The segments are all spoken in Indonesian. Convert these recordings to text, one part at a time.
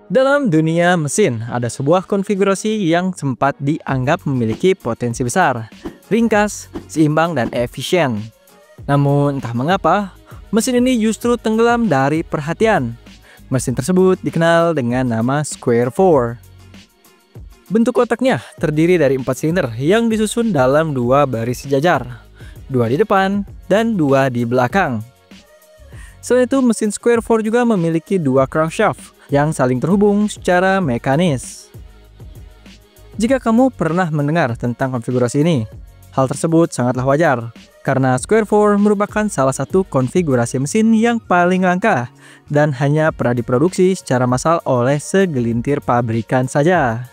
Dalam dunia mesin, ada sebuah konfigurasi yang sempat dianggap memiliki potensi besar, ringkas, seimbang, dan efisien. Namun, entah mengapa, mesin ini justru tenggelam dari perhatian. Mesin tersebut dikenal dengan nama Square 4. Bentuk kotaknya terdiri dari 4 silinder yang disusun dalam 2 baris sejajar, 2 di depan dan 2 di belakang. Selain itu, mesin Square 4 juga memiliki 2 crankshaft yang saling terhubung secara mekanis. Jika kamu pernah mendengar tentang konfigurasi ini, hal tersebut sangatlah wajar, karena Square 4 merupakan salah satu konfigurasi mesin yang paling langka dan hanya pernah diproduksi secara massal oleh segelintir pabrikan saja.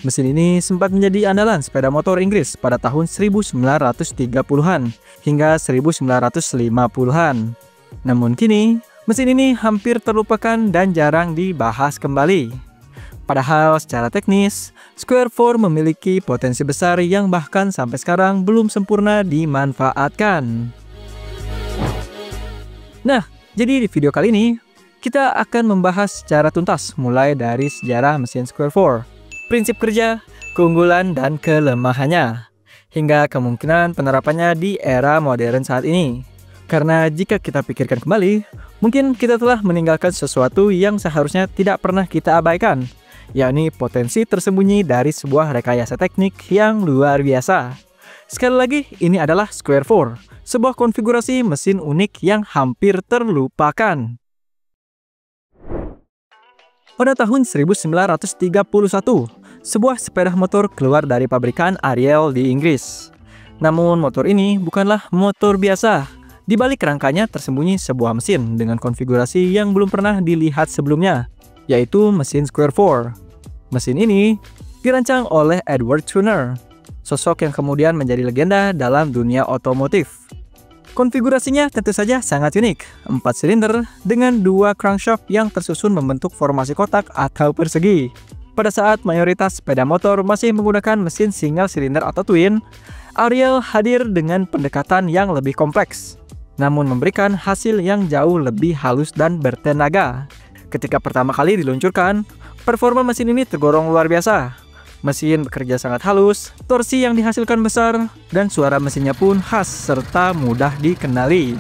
Mesin ini sempat menjadi andalan sepeda motor Inggris pada tahun 1930-an hingga 1950-an. Namun kini, mesin ini hampir terlupakan dan jarang dibahas kembali. Padahal secara teknis, Square 4 memiliki potensi besar yang bahkan sampai sekarang belum sempurna dimanfaatkan. Nah, jadi di video kali ini, kita akan membahas secara tuntas mulai dari sejarah mesin Square 4. Prinsip kerja, keunggulan, dan kelemahannya, hingga kemungkinan penerapannya di era modern saat ini. Karena jika kita pikirkan kembali, mungkin kita telah meninggalkan sesuatu yang seharusnya tidak pernah kita abaikan, yakni potensi tersembunyi dari sebuah rekayasa teknik yang luar biasa. Sekali lagi, ini adalah Square 4, sebuah konfigurasi mesin unik yang hampir terlupakan. Pada tahun 1931, sebuah sepeda motor keluar dari pabrikan Ariel di Inggris. Namun motor ini bukanlah motor biasa. Di balik rangkanya tersembunyi sebuah mesin dengan konfigurasi yang belum pernah dilihat sebelumnya, yaitu mesin Square 4. Mesin ini dirancang oleh Edward Turner, sosok yang kemudian menjadi legenda dalam dunia otomotif. Konfigurasinya tentu saja sangat unik, 4 silinder dengan 2 crankshaft yang tersusun membentuk formasi kotak atau persegi. Pada saat mayoritas sepeda motor masih menggunakan mesin single silinder atau twin, Ariel hadir dengan pendekatan yang lebih kompleks, namun memberikan hasil yang jauh lebih halus dan bertenaga. Ketika pertama kali diluncurkan, performa mesin ini tergolong luar biasa. Mesin bekerja sangat halus, torsi yang dihasilkan besar, dan suara mesinnya pun khas serta mudah dikenali.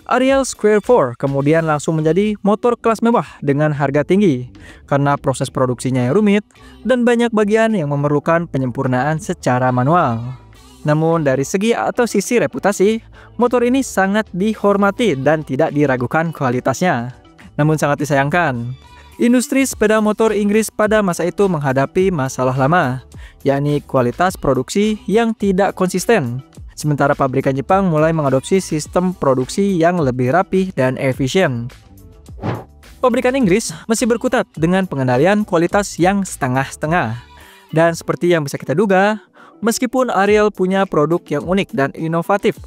Ariel Square 4 kemudian langsung menjadi motor kelas mewah dengan harga tinggi karena proses produksinya yang rumit dan banyak bagian yang memerlukan penyempurnaan secara manual. Namun dari segi atau sisi reputasi, motor ini sangat dihormati dan tidak diragukan kualitasnya. Namun sangat disayangkan, industri sepeda motor Inggris pada masa itu menghadapi masalah lama, yakni kualitas produksi yang tidak konsisten. Sementara pabrikan Jepang mulai mengadopsi sistem produksi yang lebih rapi dan efisien. Pabrikan Inggris masih berkutat dengan pengendalian kualitas yang setengah-setengah. Dan seperti yang bisa kita duga, meskipun Ariel punya produk yang unik dan inovatif,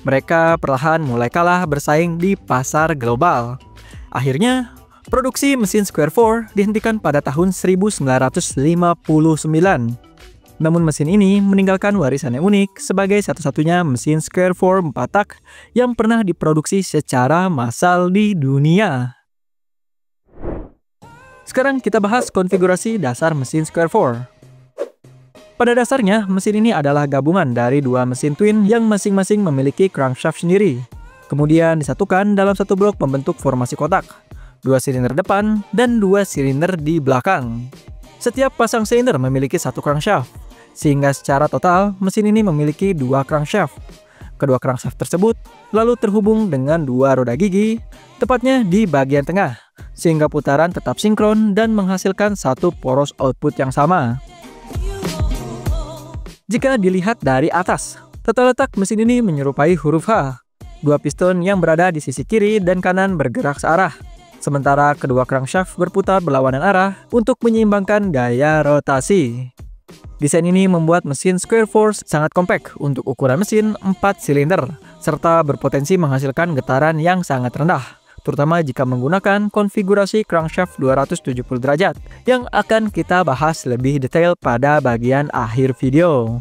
mereka perlahan mulai kalah bersaing di pasar global. Akhirnya, produksi mesin Square 4 dihentikan pada tahun 1959. Namun mesin ini meninggalkan warisan yang unik sebagai satu-satunya mesin Square 4 4 tak yang pernah diproduksi secara massal di dunia. Sekarang kita bahas konfigurasi dasar mesin Square 4. Pada dasarnya, mesin ini adalah gabungan dari 2 mesin twin yang masing-masing memiliki crankshaft sendiri. Kemudian disatukan dalam satu blok membentuk formasi kotak, 2 silinder depan dan 2 silinder di belakang. Setiap pasang silinder memiliki 1 crankshaft, sehingga secara total mesin ini memiliki 2 crankshaft. Kedua crankshaft tersebut lalu terhubung dengan 2 roda gigi, tepatnya di bagian tengah, sehingga putaran tetap sinkron dan menghasilkan satu poros output yang sama. Jika dilihat dari atas, tata letak mesin ini menyerupai huruf H. 2 piston yang berada di sisi kiri dan kanan bergerak searah, sementara kedua crankshaft berputar berlawanan arah untuk menyeimbangkan gaya rotasi. Desain ini membuat mesin Square 4 sangat kompak untuk ukuran mesin 4 silinder, serta berpotensi menghasilkan getaran yang sangat rendah, terutama jika menggunakan konfigurasi crankshaft 270 derajat, yang akan kita bahas lebih detail pada bagian akhir video.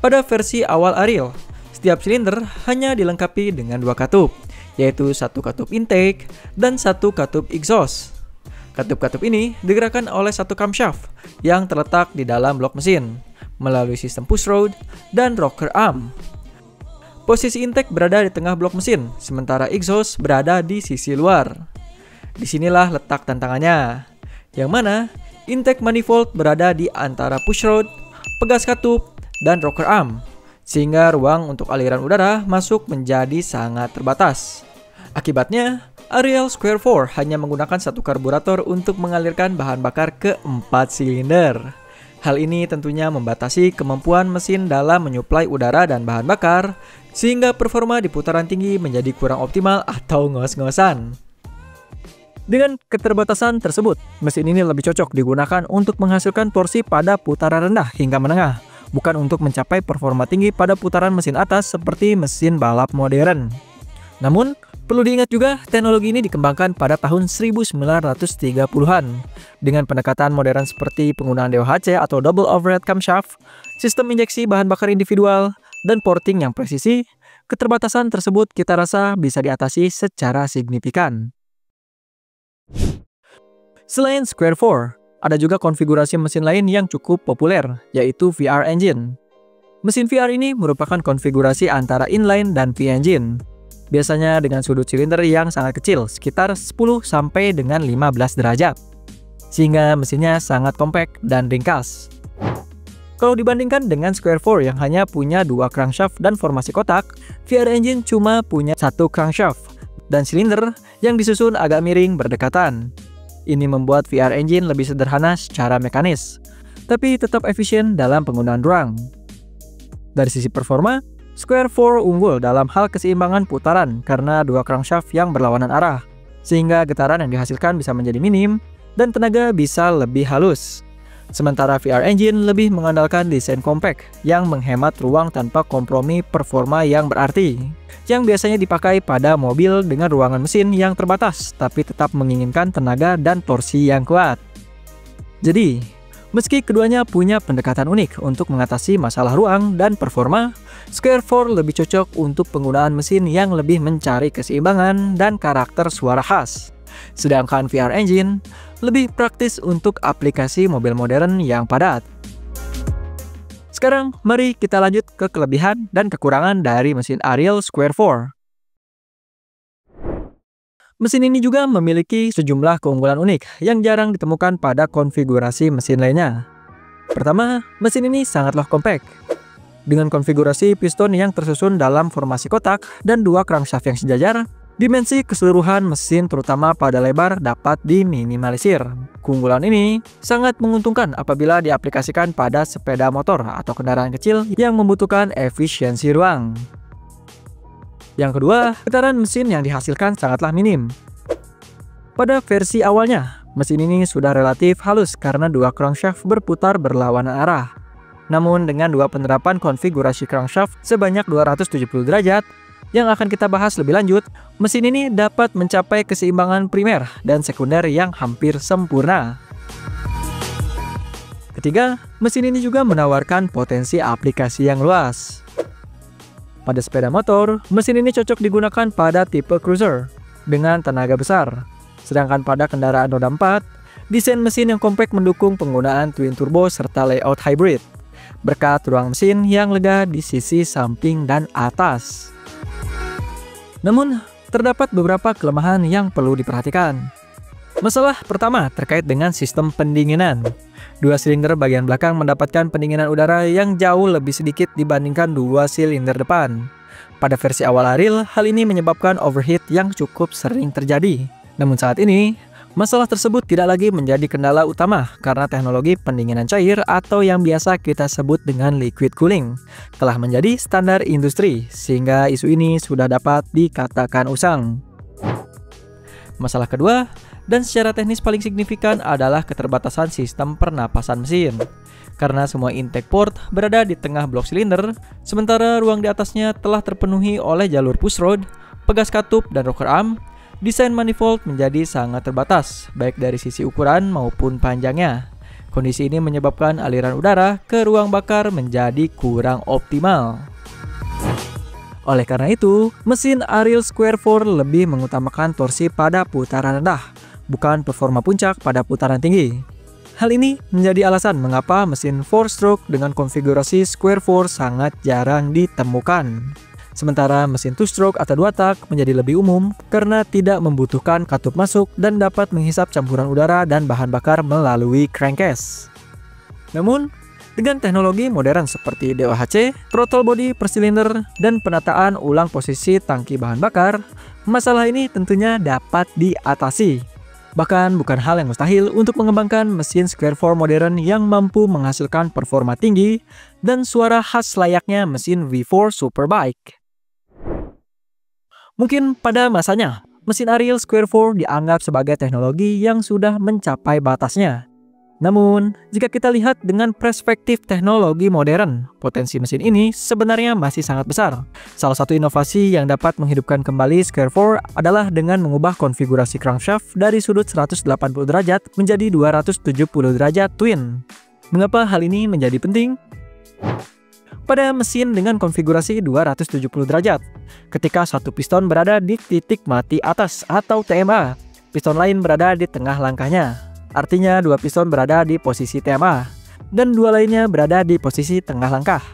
Pada versi awal Ariel, setiap silinder hanya dilengkapi dengan 2 katup, yaitu 1 katup intake dan 1 katup exhaust. Katup-katup ini digerakkan oleh 1 camshaft yang terletak di dalam blok mesin melalui sistem pushrod dan rocker arm. Posisi intake berada di tengah blok mesin, sementara exhaust berada di sisi luar. Disinilah letak tantangannya, yang mana intake manifold berada di antara pushrod, pegas katup, dan rocker arm, sehingga ruang untuk aliran udara masuk menjadi sangat terbatas. Akibatnya, Ariel Square 4 hanya menggunakan 1 karburator untuk mengalirkan bahan bakar ke 4 silinder. Hal ini tentunya membatasi kemampuan mesin dalam menyuplai udara dan bahan bakar, sehingga performa di putaran tinggi menjadi kurang optimal atau ngos-ngosan. Dengan keterbatasan tersebut, mesin ini lebih cocok digunakan untuk menghasilkan torsi pada putaran rendah hingga menengah, bukan untuk mencapai performa tinggi pada putaran mesin atas seperti mesin balap modern. Namun, perlu diingat juga, teknologi ini dikembangkan pada tahun 1930-an dengan pendekatan modern seperti penggunaan DOHC atau Double Overhead Camshaft, sistem injeksi bahan bakar individual, dan porting yang presisi. Keterbatasan tersebut kita rasa bisa diatasi secara signifikan. Selain Square 4, ada juga konfigurasi mesin lain yang cukup populer, yaitu VR Engine. Mesin VR ini merupakan konfigurasi antara inline dan V-Engine. Biasanya dengan sudut silinder yang sangat kecil, sekitar 10 sampai dengan 15 derajat. Sehingga mesinnya sangat kompak dan ringkas. Kalau dibandingkan dengan Square 4 yang hanya punya 2 crankshaft dan formasi kotak, VR Engine cuma punya 1 crankshaft dan silinder yang disusun agak miring berdekatan. Ini membuat VR Engine lebih sederhana secara mekanis, tapi tetap efisien dalam penggunaan ruang. Dari sisi performa, Square 4 unggul dalam hal keseimbangan putaran karena 2 crankshaft yang berlawanan arah, sehingga getaran yang dihasilkan bisa menjadi minim dan tenaga bisa lebih halus. Sementara VR Engine lebih mengandalkan desain compact yang menghemat ruang tanpa kompromi performa yang berarti, yang biasanya dipakai pada mobil dengan ruangan mesin yang terbatas tapi tetap menginginkan tenaga dan torsi yang kuat. Jadi, meski keduanya punya pendekatan unik untuk mengatasi masalah ruang dan performa, Square 4 lebih cocok untuk penggunaan mesin yang lebih mencari keseimbangan dan karakter suara khas. Sedangkan VR Engine lebih praktis untuk aplikasi mobil modern yang padat. Sekarang, mari kita lanjut ke kelebihan dan kekurangan dari mesin Ariel Square 4. Mesin ini juga memiliki sejumlah keunggulan unik yang jarang ditemukan pada konfigurasi mesin lainnya. Pertama, mesin ini sangatlah kompak. Dengan konfigurasi piston yang tersusun dalam formasi kotak dan 2 crankshaft yang sejajar, dimensi keseluruhan mesin terutama pada lebar dapat diminimalisir. Keunggulan ini sangat menguntungkan apabila diaplikasikan pada sepeda motor atau kendaraan kecil yang membutuhkan efisiensi ruang. Yang kedua, getaran mesin yang dihasilkan sangatlah minim. Pada versi awalnya, mesin ini sudah relatif halus karena 2 crankshaft berputar berlawanan arah. Namun dengan 2 penerapan konfigurasi crankshaft sebanyak 270 derajat yang akan kita bahas lebih lanjut, mesin ini dapat mencapai keseimbangan primer dan sekunder yang hampir sempurna. Ketiga, mesin ini juga menawarkan potensi aplikasi yang luas. Pada sepeda motor, mesin ini cocok digunakan pada tipe cruiser dengan tenaga besar. Sedangkan pada kendaraan roda 4, desain mesin yang kompak mendukung penggunaan twin turbo serta layout hybrid, berkat ruang mesin yang lega di sisi samping dan atas. Namun, terdapat beberapa kelemahan yang perlu diperhatikan. Masalah pertama terkait dengan sistem pendinginan. 2 silinder bagian belakang mendapatkan pendinginan udara yang jauh lebih sedikit dibandingkan 2 silinder depan. Pada versi awal Ariel, hal ini menyebabkan overheat yang cukup sering terjadi. Namun saat ini, masalah tersebut tidak lagi menjadi kendala utama karena teknologi pendinginan cair atau yang biasa kita sebut dengan liquid cooling telah menjadi standar industri, sehingga isu ini sudah dapat dikatakan usang. Masalah kedua, dan secara teknis paling signifikan adalah keterbatasan sistem pernapasan mesin. Karena semua intake port berada di tengah blok silinder, sementara ruang di atasnya telah terpenuhi oleh jalur pushrod, pegas katup, dan rocker arm, desain manifold menjadi sangat terbatas, baik dari sisi ukuran maupun panjangnya. Kondisi ini menyebabkan aliran udara ke ruang bakar menjadi kurang optimal. Oleh karena itu, mesin Ariel Square 4 lebih mengutamakan torsi pada putaran rendah, bukan performa puncak pada putaran tinggi. Hal ini menjadi alasan mengapa mesin 4-stroke dengan konfigurasi Square 4 sangat jarang ditemukan. Sementara mesin 2-stroke atau 2 tak menjadi lebih umum karena tidak membutuhkan katup masuk dan dapat menghisap campuran udara dan bahan bakar melalui crankcase. Namun, dengan teknologi modern seperti DOHC, throttle body per silinder, dan penataan ulang posisi tangki bahan bakar, masalah ini tentunya dapat diatasi. Bahkan bukan hal yang mustahil untuk mengembangkan mesin Square 4 modern yang mampu menghasilkan performa tinggi dan suara khas layaknya mesin V4 Superbike. Mungkin pada masanya, mesin Ariel Square 4 dianggap sebagai teknologi yang sudah mencapai batasnya. Namun, jika kita lihat dengan perspektif teknologi modern, potensi mesin ini sebenarnya masih sangat besar. Salah satu inovasi yang dapat menghidupkan kembali Square 4 adalah dengan mengubah konfigurasi crankshaft dari sudut 180 derajat menjadi 270 derajat twin. Mengapa hal ini menjadi penting? Pada mesin dengan konfigurasi 270 derajat, ketika satu piston berada di titik mati atas atau TMA, piston lain berada di tengah langkahnya. Artinya dua piston berada di posisi TMA, dan dua lainnya berada di posisi tengah langkah.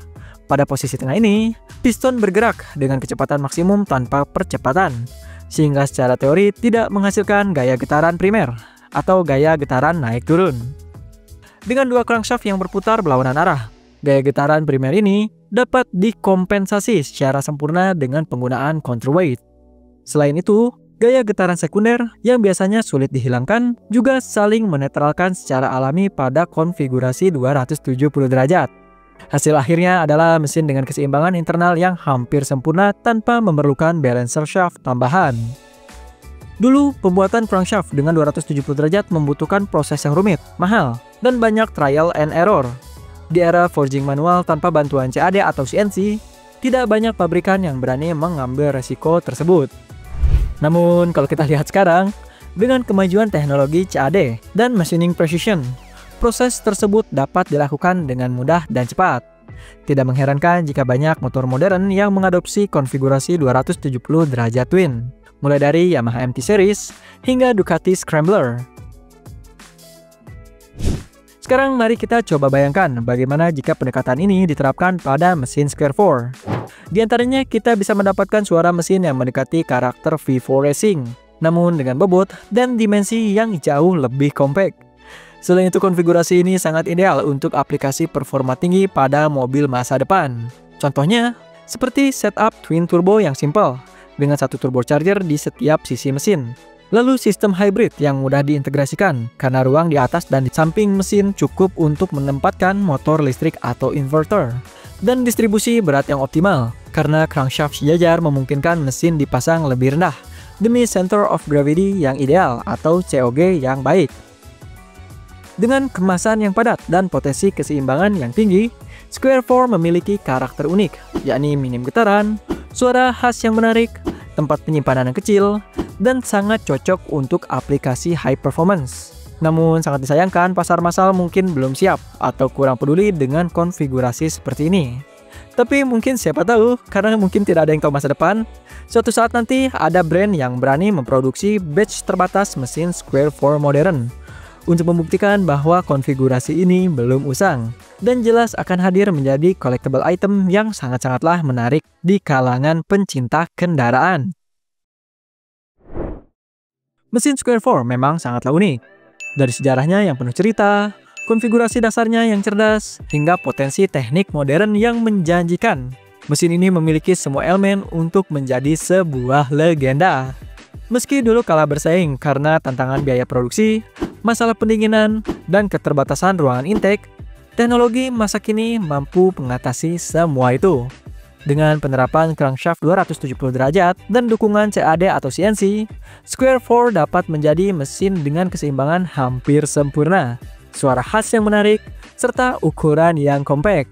Pada posisi tengah ini, piston bergerak dengan kecepatan maksimum tanpa percepatan, sehingga secara teori tidak menghasilkan gaya getaran primer atau gaya getaran naik turun. Dengan dua crankshaft yang berputar berlawanan arah, gaya getaran primer ini dapat dikompensasi secara sempurna dengan penggunaan counterweight. Selain itu, gaya getaran sekunder yang biasanya sulit dihilangkan juga saling menetralkan secara alami pada konfigurasi 270 derajat. Hasil akhirnya adalah mesin dengan keseimbangan internal yang hampir sempurna tanpa memerlukan balancer shaft tambahan. Dulu, pembuatan crankshaft dengan 270 derajat membutuhkan proses yang rumit, mahal, dan banyak trial and error. Di era forging manual tanpa bantuan CAD atau CNC, tidak banyak pabrikan yang berani mengambil resiko tersebut. Namun, kalau kita lihat sekarang, dengan kemajuan teknologi CAD dan machining precision, proses tersebut dapat dilakukan dengan mudah dan cepat. Tidak mengherankan jika banyak motor modern yang mengadopsi konfigurasi 270 derajat twin, mulai dari Yamaha MT Series hingga Ducati Scrambler. Sekarang mari kita coba bayangkan bagaimana jika pendekatan ini diterapkan pada mesin Square 4. Di antaranya kita bisa mendapatkan suara mesin yang mendekati karakter V4 Racing, namun dengan bobot dan dimensi yang jauh lebih kompak. Selain itu, konfigurasi ini sangat ideal untuk aplikasi performa tinggi pada mobil masa depan. Contohnya, seperti setup twin turbo yang simpel, dengan satu turbocharger di setiap sisi mesin. Lalu sistem hybrid yang mudah diintegrasikan, karena ruang di atas dan di samping mesin cukup untuk menempatkan motor listrik atau inverter. Dan distribusi berat yang optimal, karena crankshaft sejajar memungkinkan mesin dipasang lebih rendah, demi center of gravity yang ideal atau COG yang baik. Dengan kemasan yang padat dan potensi keseimbangan yang tinggi, Square 4 memiliki karakter unik, yakni minim getaran, suara khas yang menarik, tempat penyimpanan yang kecil, dan sangat cocok untuk aplikasi high performance. Namun sangat disayangkan pasar massal mungkin belum siap atau kurang peduli dengan konfigurasi seperti ini. Tapi mungkin siapa tahu, karena mungkin tidak ada yang tahu masa depan, suatu saat nanti ada brand yang berani memproduksi batch terbatas mesin Square 4 modern untuk membuktikan bahwa konfigurasi ini belum usang dan jelas akan hadir menjadi collectible item yang sangat-sangatlah menarik di kalangan pencinta kendaraan. Mesin Square 4 memang sangatlah unik. Dari sejarahnya yang penuh cerita, konfigurasi dasarnya yang cerdas, hingga potensi teknik modern yang menjanjikan. Mesin ini memiliki semua elemen untuk menjadi sebuah legenda. Meski dulu kalah bersaing karena tantangan biaya produksi, masalah pendinginan, dan keterbatasan ruangan intake, teknologi masa kini mampu mengatasi semua itu. Dengan penerapan crankshaft 270 derajat dan dukungan CAD atau CNC, Square 4 dapat menjadi mesin dengan keseimbangan hampir sempurna, suara khas yang menarik, serta ukuran yang kompak.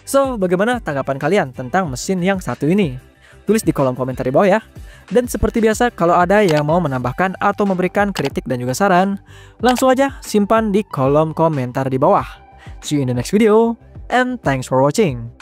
So, bagaimana tanggapan kalian tentang mesin yang satu ini? Tulis di kolom komentar di bawah ya. Dan seperti biasa, kalau ada yang mau menambahkan atau memberikan kritik dan juga saran, langsung aja simpan di kolom komentar di bawah. See you in the next video, and thanks for watching.